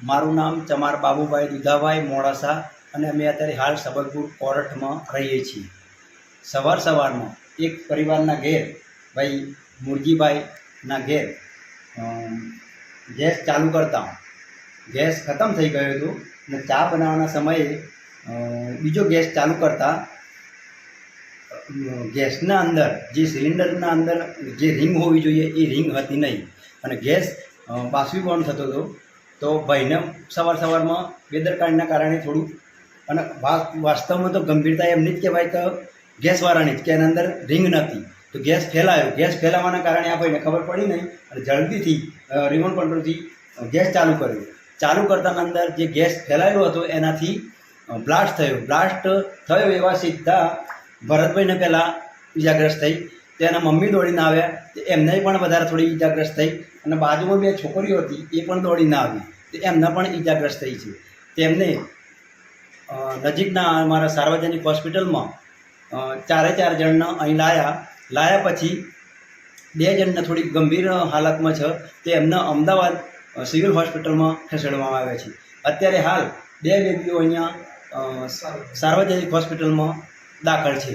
મારું નામ ચમાર બાબુભાઈ દુધાભાઈ મોડાસા અને અમે અત્યારે હાલ સબલપુર કોરઠમાં રહીએ છીએ। સવારમાં એક પરિવારના ઘેર ભાઈ મુરજીભાઈના ઘેર ગેસ ચાલુ કરતા ગેસ ખતમ થઈ ગયો હતો અને ચા બનાવવાના સમયે બીજો ગેસ ચાલુ કરતા ગેસના અંદર જે સિલિન્ડરના અંદર જે રિંગ હોવી જોઈએ એ રિંગ હતી નહીં અને ગેસ બાષ્પીભવન થતો હતો। તો ભાઈને સવારમાં બેદરકારીના કારણે થોડું અને વાસ્તવમાં તો ગંભીરતા એમની જ કહેવાય કે ગેસવાળાની જ કે એના અંદર રિંગ નહોતી તો ગેસ ફેલાયો। ગેસ ફેલાવાના કારણે આ ભાઈને ખબર પડી નહીં અને જલ્દીથી રિમોટ કંટ્રોલથી ગેસ ચાલુ કર્યો। ચાલુ કરતાના અંદર જે ગેસ ફેલાયેલો હતો એનાથી બ્લાસ્ટ થયો એવા સીધા ભરતભાઈને પહેલાં ઈજાગ્રસ્ત થઈ, તેના મમ્મી દોડીને આવ્યા, એમને પણ વધારે થોડી ઈજાગ્રસ્ત થઈ અને બાજુમાં બે છોકરીઓ હતી એ પણ દોડીને આવી તો એમને પણ ઈજાગ્રસ્ત થઈ છે। તેમને નજીકના અમારા સાર્વજનિક હોસ્પિટલમાં 4 જણને અહીં લાયા પછી 2 જણને થોડી ગંભીર હાલતમાં છે તે એમને અમદાવાદ સિવિલ હોસ્પિટલમાં ખસેડવામાં આવ્યા છે। અત્યારે હાલ 2 બેબીઓ અહીંયા સાર્વજનિક હોસ્પિટલમાં દાખલ છે।